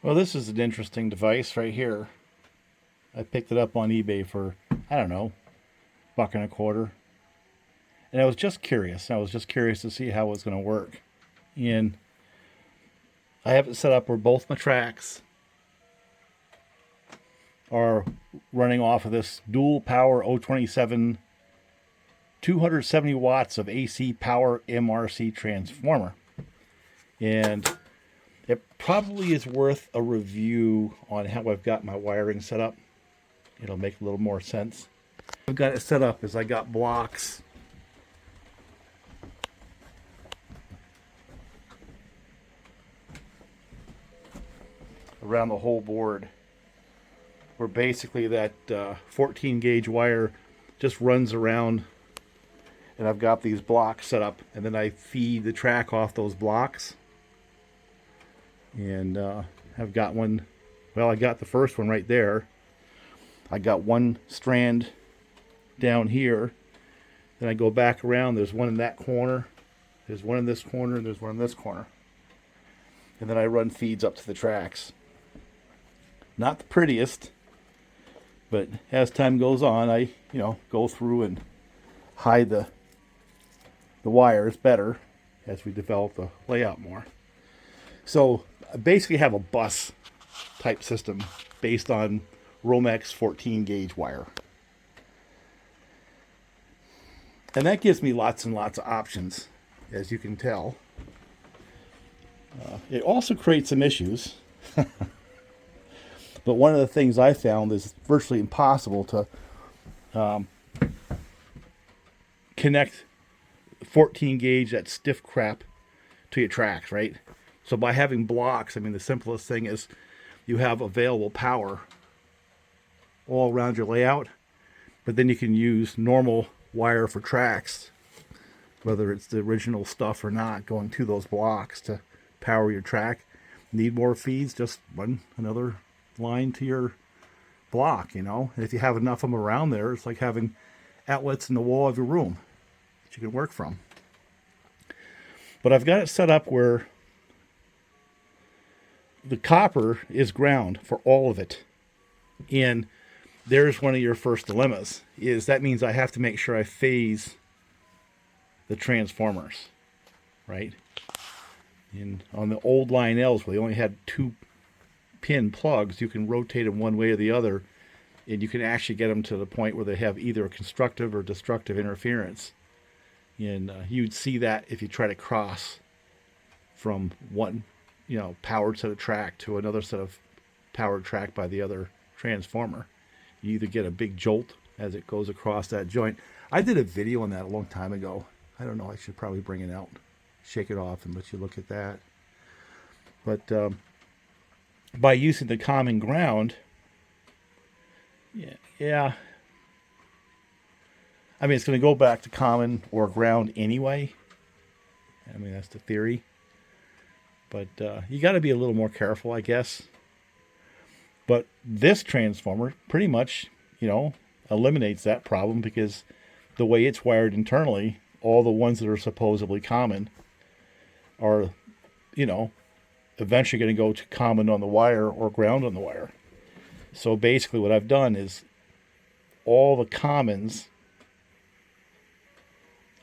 Well, this is an interesting device right here. I picked it up on eBay for, I don't know, $1.25. And I was just curious. I was just curious to see how it was going to work. And I have it set up where both my tracks are running off of this dual power O27 270 watts of AC power MRC transformer. And it probably is worth a review on how I've got my wiring set up. It'll make a little more sense. I've got it set up as I got blocks around the whole board, where basically that 14 gauge wire just runs around, and I've got these blocks set up, and then I feed the track off those blocks. And I've got one, well, I got the first one right there. I got one strand down here. Then I go back around, there's one in that corner, there's one in this corner, and there's one in this corner. And then I run feeds up to the tracks. Not the prettiest, but as time goes on, I, go through and hide the wires better as we develop the layout more. So I basically have a bus type system based on Romex 14 gauge wire. And that gives me lots and lots of options, as you can tell. It also creates some issues. But one of the things I found is virtually impossible to connect 14 gauge, that stiff crap, to your tracks, right? So by having blocks, I mean, the simplest thing is you have available power all around your layout, but then you can use normal wire for tracks, whether it's the original stuff or not, going to those blocks to power your track. Need more feeds, just run another line to your block, And if you have enough of them around there, it's like having outlets in the wall of your room that you can work from. But I've got it set up where the copper is ground for all of it. And there's one of your first dilemmas, is that means I have to make sure I phase the transformers, right? And on the old Lionel's, where they only had 2-pin plugs, you can rotate them one way or the other, and you can actually get them to the point where they have either a constructive or destructive interference. And you'd see that if you try to cross from one powered set of track to another set of powered track by the other transformer. You either get a big jolt as it goes across that joint. I did a video on that a long time ago. I don't know, I should probably bring it out, shake it off, and let you look at that. But by using the common ground, yeah, I mean, it's going to go back to common or ground anyway. I mean, that's the theory. But you got to be a little more careful, I guess. But this transformer pretty much, eliminates that problem, because the way it's wired internally, all the ones that are supposedly common are, eventually going to go to common on the wire or ground on the wire. So basically what I've done is all the commons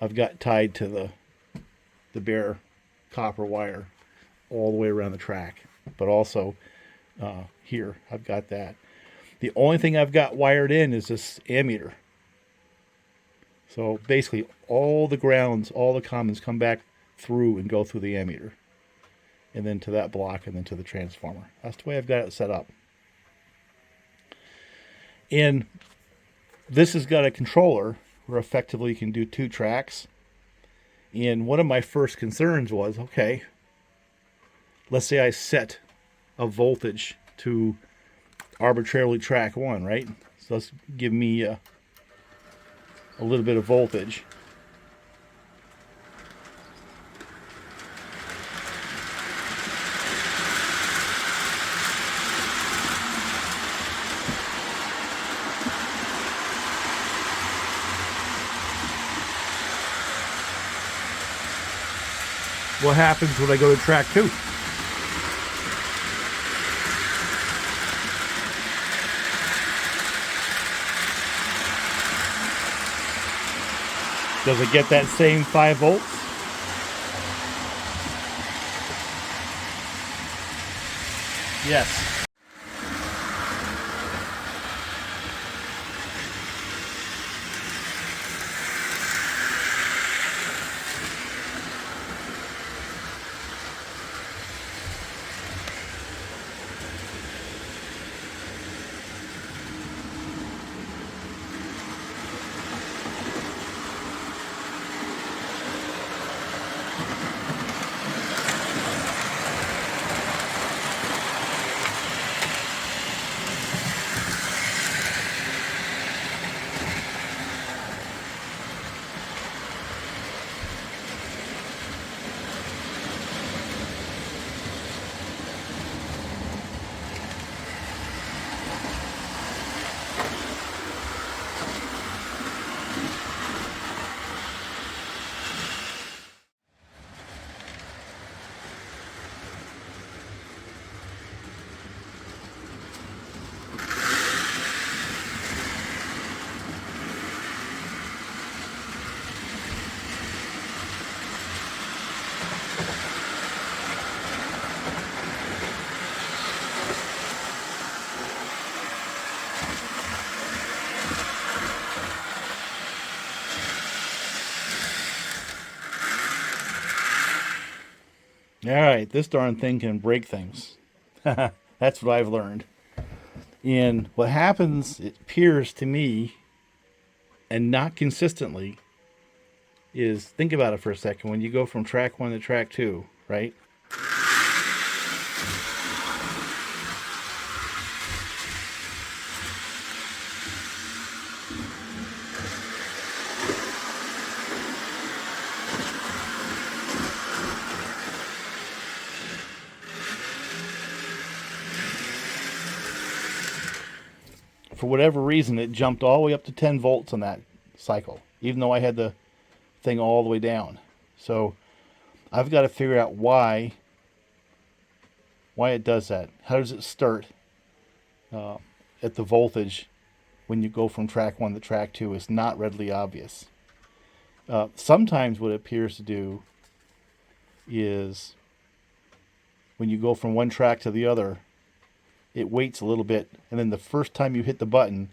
I've got tied to the bare copper wire all the way around the track. But also here I've got that. The only thing I've got wired in is this ammeter. So basically all the grounds, all the commons come back through and go through the ammeter, and then to that block, and then to the transformer. That's the way I've got it set up. And this has got a controller where effectively you can do 2 tracks. And one of my first concerns was, okay, let's say I set a voltage to arbitrarily track 1, right? So let's give me a little bit of voltage. What happens when I go to track 2? Does it get that same 5 volts? Yes. All right, this darn thing can break things. That's what I've learned. And what happens, it appears to me, and not consistently, is, think about it for a second. When you go from track 1 to track 2, right? For whatever reason, it jumped all the way up to 10 volts on that cycle, even though I had the thing all the way down. So I've got to figure out why it does that. How does it start at the voltage when you go from track 1 to track 2 is not readily obvious. Sometimes what it appears to do is when you go from one track to the other, it waits a little bit, and then the first time you hit the button,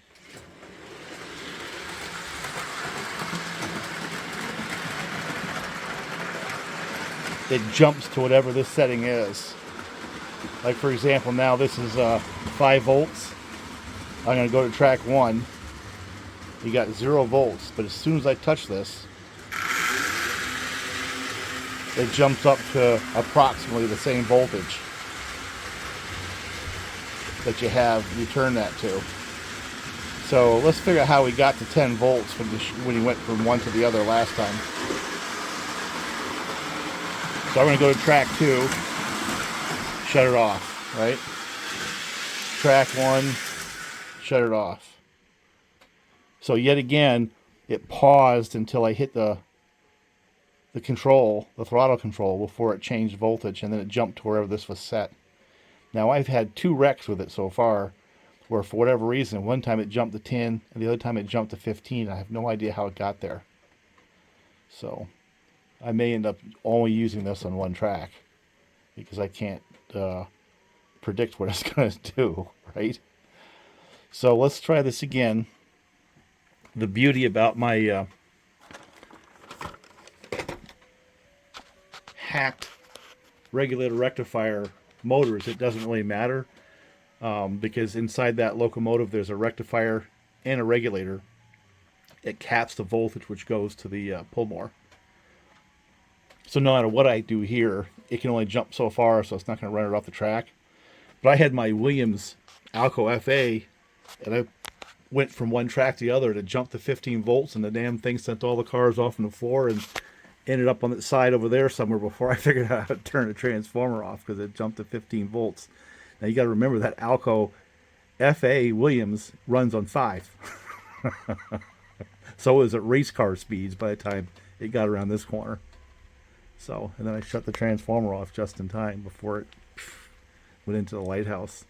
it jumps to whatever this setting is. Like, for example, now this is 5 volts. I'm going to go to track 1. You got 0 volts, but as soon as I touch this, it jumps up to approximately the same voltage that you turn that to. So let's figure out how we got to 10 volts when he went from one to the other last time. So I'm going to go to track 2, shut it off, right? Track 1, shut it off. So yet again, it paused until I hit the throttle control before it changed voltage, and then it jumped to wherever this was set. Now, I've had 2 wrecks with it so far, where for whatever reason, one time it jumped to 10, and the other time it jumped to 15. I have no idea how it got there. So, I may end up only using this on one track, because I can't predict what it's going to do, right? So, let's try this again. The beauty about my hacked regulator rectifier motors, it doesn't really matter because inside that locomotive there's a rectifier and a regulator. It caps the voltage which goes to the Pullmor. So no matter what I do here, it can only jump so far, so it's not going to run it off the track. But I had my Williams Alco FA, and I went from one track to the other to jump to 15 volts, and the damn thing sent all the cars off on the floor and ended up on the side over there somewhere before I figured out how to turn the transformer off because it jumped to 15 volts. Now you got to remember that Alco FA Williams runs on 5. So it was at race car speeds by the time it got around this corner. So, and then I shut the transformer off just in time before it went into the lighthouse.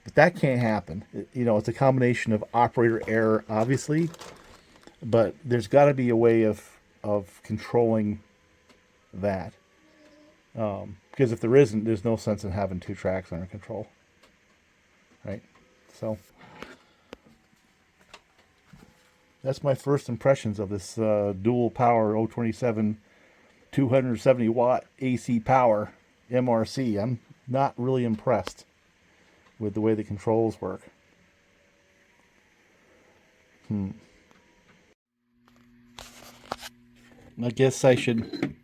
But that can't happen. It's a combination of operator error, obviously, but there's got to be a way of of controlling that. Because if there isn't, there's no sense in having two tracks under control. Right? So that's my first impressions of this dual power O27 270 watt AC power MRC. I'm not really impressed with the way the controls work. I guess I should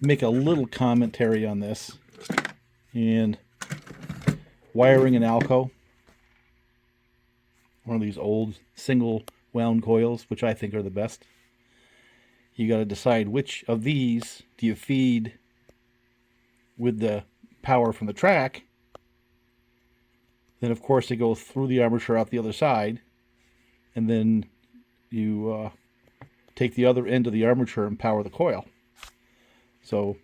make a little commentary on this. And wiring an Alco, one of these old single wound coils, which I think are the best. You got to decide which of these do you feed with the power from the track. Then of course they go through the armature out the other side, and then you take the other end of the armature and power the coil. So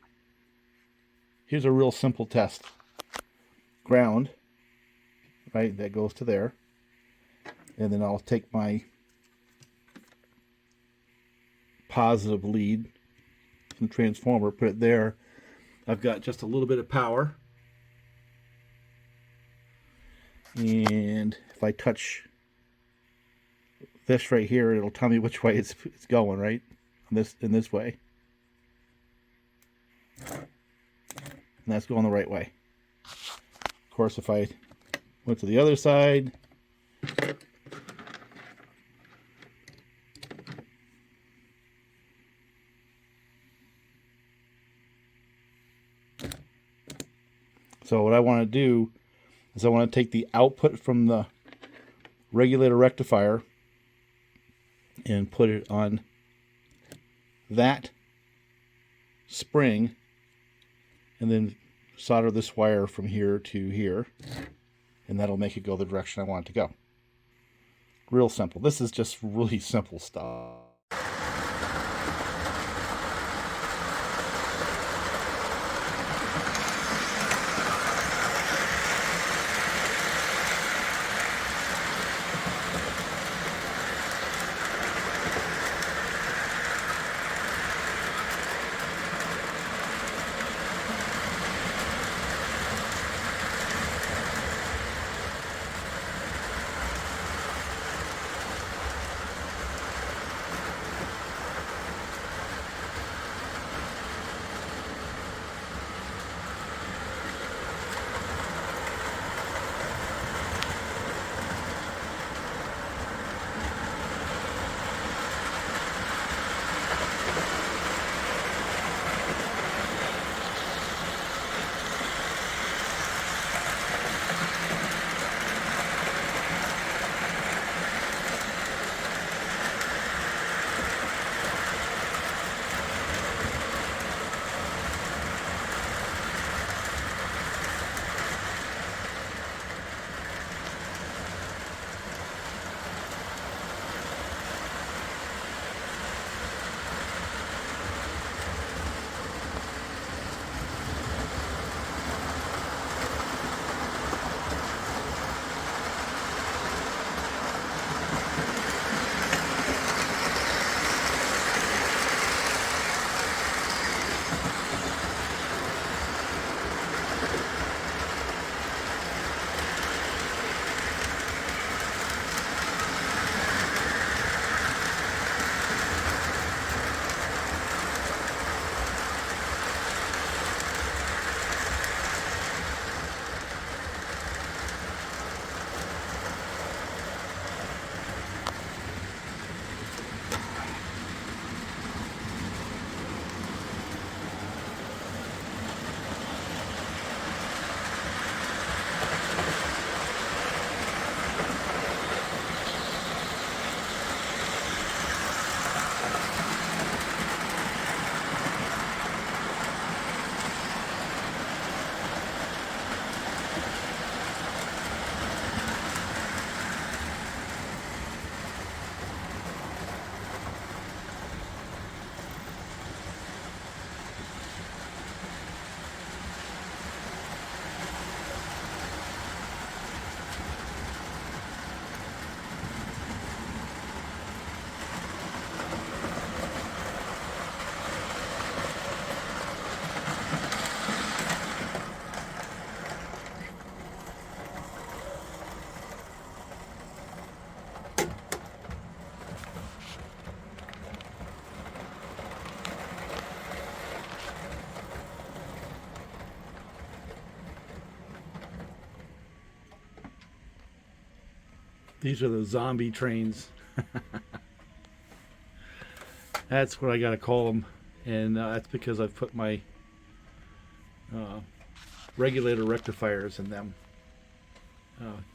here's a real simple test. Ground, right, that goes to there. And then I'll take my positive lead from the transformer, put it there. I've got just a little bit of power. And if I touch this right here, it'll tell me which way it's going, right? In this way. And that's going the right way. Of course, if I went to the other side, so what I want to do is I want to take the output from the regulator rectifier and put it on that spring, and then solder this wire from here to here, and that'll make it go the direction I want it to go. Real simple. This is just really simple stuff. These are the zombie trains. That's what I gotta call them, and that's because I've put my regulator rectifiers in them.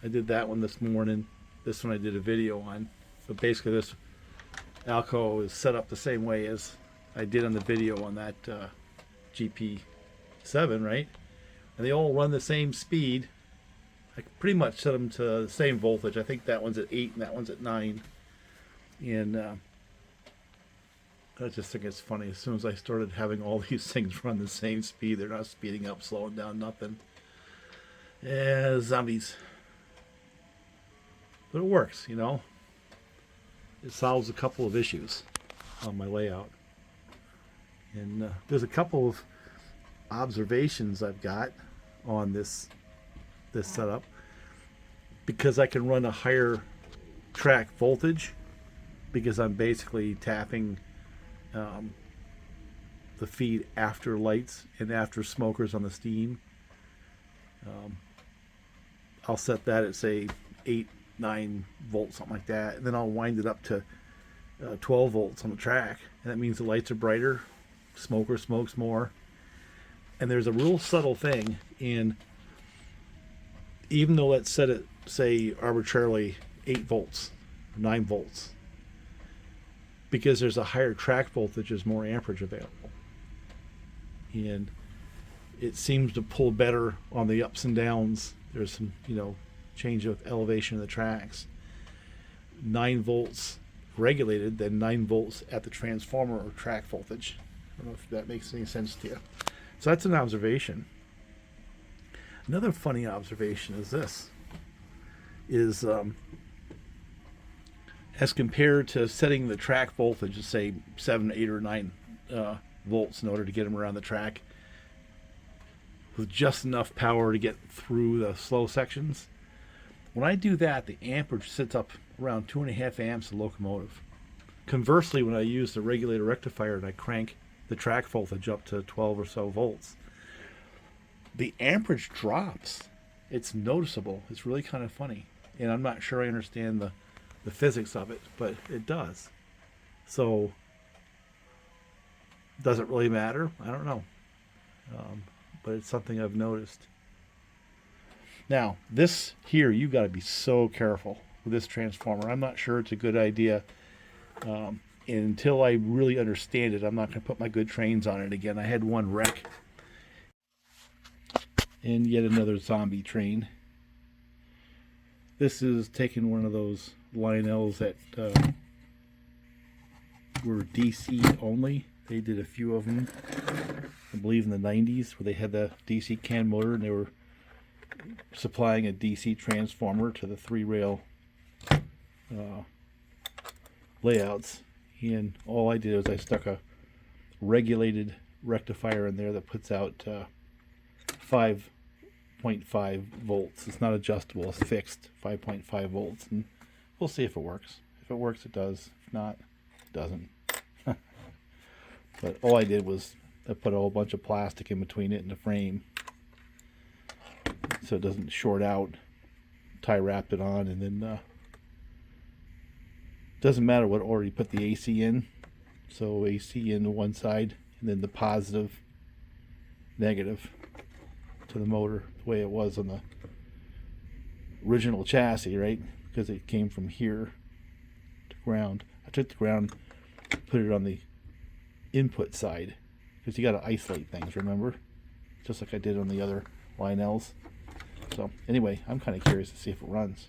I did that one this morning. This one I did a video on. But basically this Alco is set up the same way as I did on the video on that GP7, right? And they all run the same speed. I pretty much set them to the same voltage. I think that one's at 8 and that one's at 9. And I just think it's funny. As soon as I started having all these things run the same speed, they're not speeding up, slowing down, nothing. Yeah, zombies. But it works, you know. It solves a couple of issues on my layout. And there's a couple of observations I've got on this setup. Because I can run a higher track voltage, because I'm basically tapping the feed after lights and after smokers on the steam. I'll set that at say 8, 9 volts, something like that, and then I'll wind it up to 12 volts on the track, and that means the lights are brighter, smoker smokes more. And there's a real subtle thing in, even though let's set it say arbitrarily 8 volts, 9 volts, because there's a higher track voltage, there's more amperage available, and it seems to pull better on the ups and downs. There's some, you know, change of elevation of the tracks. 9 volts regulated, then 9 volts at the transformer or track voltage. I don't know if that makes any sense to you. So that's an observation. Another funny observation is this, is as compared to setting the track voltage to say 7, 8, or 9 volts in order to get them around the track with just enough power to get through the slow sections. When I do that, the amperage sits up around 2.5 amps a locomotive. Conversely, when I use the regulator rectifier and I crank the track voltage up to 12 or so volts, the amperage drops. It's noticeable. It's really kind of funny. And I'm not sure I understand the physics of it, but it does. So, does it really matter? I don't know. But it's something I've noticed. Now, this here, you got to be so careful with this transformer. I'm not sure it's a good idea. And until I really understand it, I'm not going to put my good trains on it again. I had one wreck. And yet another zombie train. This is taking one of those Lionels that were DC only. They did a few of them, I believe in the 90s, where they had the DC can motor and they were supplying a DC transformer to the 3-rail layouts. And all I did was I stuck a regulated rectifier in there that puts out 5.5 volts. It's not adjustable, it's fixed 5.5 volts. And we'll see if it works. If it works, it does. If not, it doesn't. But all I did was I put a whole bunch of plastic in between it and the frame so it doesn't short out. Tie wrapped it on, and then doesn't matter what order you put the AC in. So AC in one side, and then the positive, negative to the motor, the way it was on the original chassis, right? Because it came from here to ground. I took the ground, put it on the input side, because you got to isolate things, remember? Just like I did on the other Lionels. So anyway, I'm kind of curious to see if it runs.